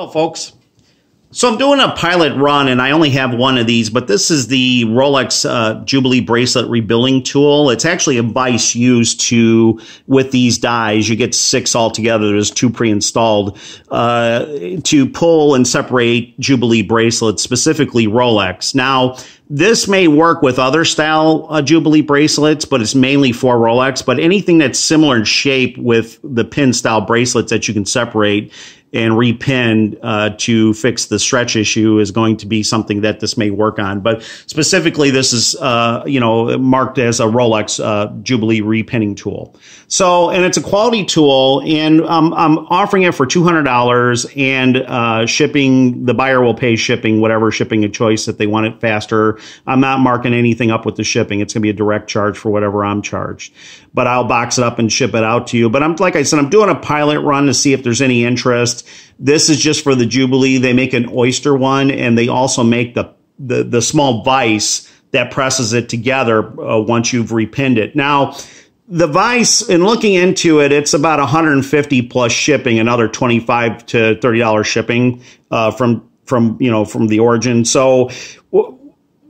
Hello, folks. So I'm doing a pilot run, and I only have one of these, but this is the Rolex Jubilee bracelet rebuilding tool. It's actually a vise used with these dies. You get 6 altogether. There's 2 pre-installed to pull and separate Jubilee bracelets, specifically Rolex. Now, this may work with other style Jubilee bracelets, but it's mainly for Rolex. But anything that's similar in shape with the pin style bracelets that you can separate and repin to fix the stretch issue is going to be something that this may work on. But specifically, this is marked as a Rolex Jubilee repinning tool. So, and it's a quality tool, and I'm offering it for $200, and shipping. The buyer will pay shipping, whatever shipping of choice if they want it faster. I'm not marking anything up with the shipping. It's going to be a direct charge for whatever I'm charged. But I'll box it up and ship it out to you. But like I said, I'm doing a pilot run to see if there's any interest. This is just for the Jubilee. They make an oyster one, and they also make the small vise that presses it together once you've repinned it. Now, the vise, in looking into it, it's about $150 plus shipping, another $25 to $30 shipping from the origin. So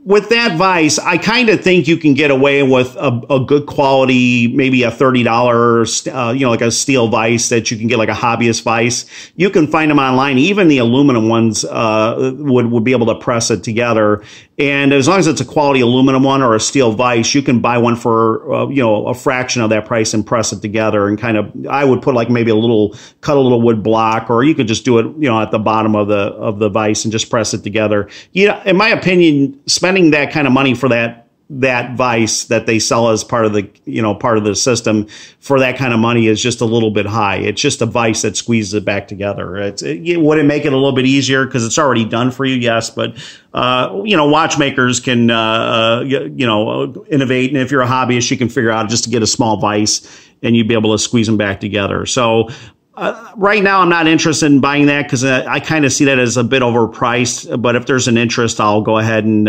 with that vise, I kind of think you can get away with a good quality, maybe a $30, like a steel vise that you can get, like a hobbyist vise. You can find them online. Even the aluminum ones would be able to press it together. And as long as it's a quality aluminum one or a steel vise, you can buy one for a fraction of that price and press it together. And I would put like maybe cut a little wood block, or you could just do it at the bottom of the vise and just press it together. In my opinion, spending that kind of money for that vise that they sell as part of the system for that kind of money is just a little bit high. It's just a vise that squeezes it back together. Would it make it a little bit easier because it's already done for you? Yes, but watchmakers can innovate, and if you're a hobbyist, you can figure out just to get a small vise and you'd be able to squeeze them back together. So right now, I'm not interested in buying that because I kind of see that as a bit overpriced. But if there's an interest, I'll go ahead and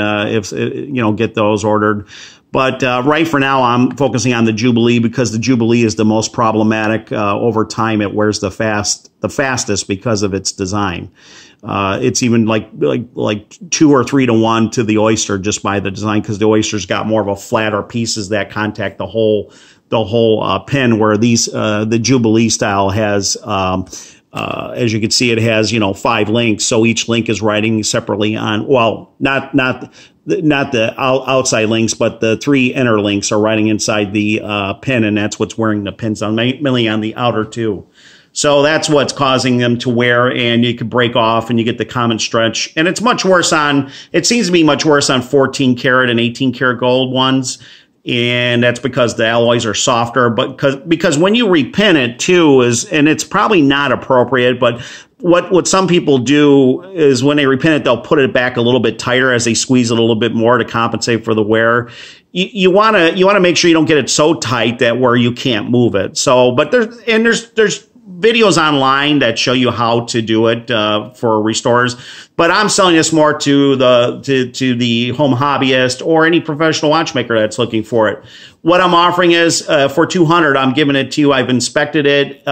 get those ordered. But right for now, I'm focusing on the Jubilee because the Jubilee is the most problematic. Over time, it wears the fastest because of its design. It's even like 2 or 3 to 1 to the oyster just by the design, because the oyster's got more of a flatter pieces that contact the whole pin, where the Jubilee style has, as you can see, it has 5 links. So each link is writing separately on, well, not the outside links, but the 3 inner links are writing inside the pin, and that's what's wearing the pins on, mainly on the outer 2. So that's what's causing them to wear, and you could break off and you get the common stretch. And it's much worse it seems to be much worse on 14 karat and 18 karat gold ones. And that's because the alloys are softer, but because when you repin it too and it's probably not appropriate, but what some people do is when they repin it, they'll put it back a little bit tighter as they squeeze it a little bit more to compensate for the wear. You want to make sure you don't get it so tight that where you can't move it. So, but there's videos online that show you how to do it for restorers, but I'm selling this more to the home hobbyist or any professional watchmaker that's looking for it. What I'm offering is for $200. I'm giving it to you. I've inspected it.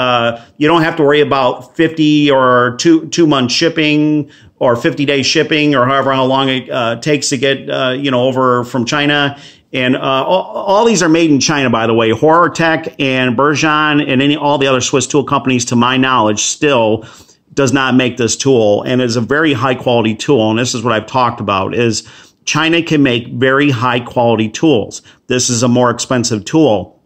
You don't have to worry about 50 or 2 month shipping or 50-day shipping or however how long it takes to get over from China. And all these are made in China, by the way. Horrortech and Bergeon and all the other Swiss tool companies, to my knowledge, still does not make this tool. And it's a very high-quality tool. And this is what I've talked about, is China can make very high-quality tools. This is a more expensive tool,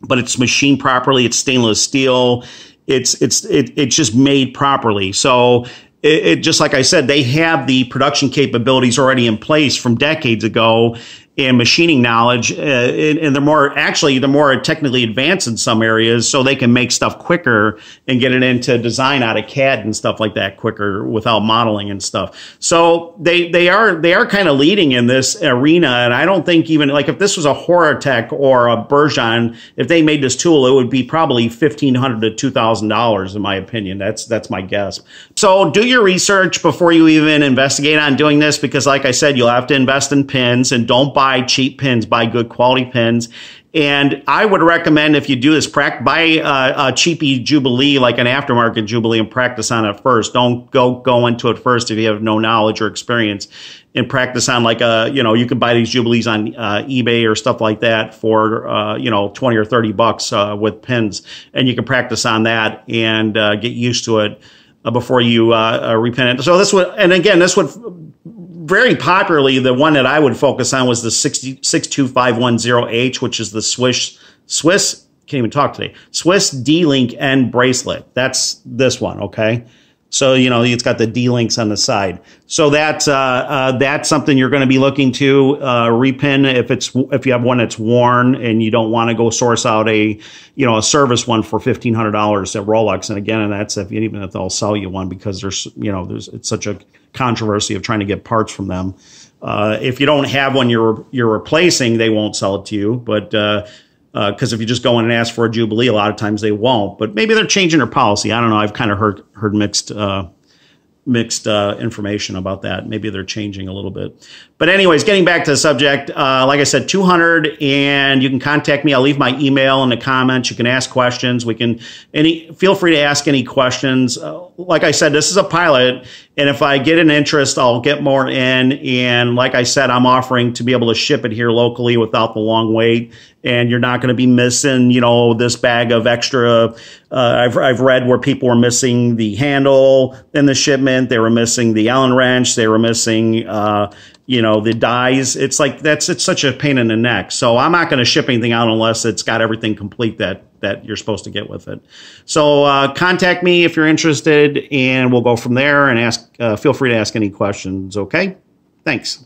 but it's machined properly. It's stainless steel. It's just made properly. So it just like I said, they have the production capabilities already in place from decades ago, and machining knowledge, and they're more technically advanced in some areas, so they can make stuff quicker and get it into design out of CAD and stuff like that quicker without modeling and stuff. So they are kind of leading in this arena, and I don't think even like if this was a Horrortech or a Bergeon, if they made this tool, it would be probably $1,500 to $2,000 in my opinion. That's my guess. So do your research before you even investigate on doing this, because like I said, you'll have to invest in pins, and don't buy cheap pins, buy good quality pins. And I would recommend, if you do this, buy a cheapy Jubilee, like an aftermarket Jubilee, and practice on it first. Don't go into it first if you have no knowledge or experience, and practice on like you can buy these Jubilees on eBay or stuff like that for, 20 or 30 bucks with pins. And you can practice on that and get used to it before you repin it. So this would very popularly, the one that I would focus on was the 62510H, which is the Swiss, can't even talk today, Swiss D-Link N bracelet. That's this one, okay? So, it's got the D-links on the side. So that's something you're going to be looking to repin if you have one that's worn and you don't want to go source out a service one for $1,500 at Rolex. And again, that's even if they'll sell you one, because it's such a controversy of trying to get parts from them. If you don't have one you're replacing, they won't sell it to you. But because if you just go in and ask for a Jubilee, a lot of times they won't. But maybe they're changing their policy. I don't know. I've kind of heard mixed information about that. Maybe they're changing a little bit. But anyways, getting back to the subject, like I said, 200, and you can contact me. I'll leave my email in the comments. You can ask questions. Feel free to ask any questions. Like I said, this is a pilot, and if I get an interest, I'll get more in. And like I said, I'm offering to be able to ship it here locally without the long wait. And you're not going to be missing, this bag of extra. I've read where people were missing the handle in the shipment. They were missing the Allen wrench. They were missing, the dies. It's such a pain in the neck. So I'm not going to ship anything out unless it's got everything complete that you're supposed to get with it. So contact me if you're interested, and we'll go from there, and feel free to ask any questions. Okay? Thanks.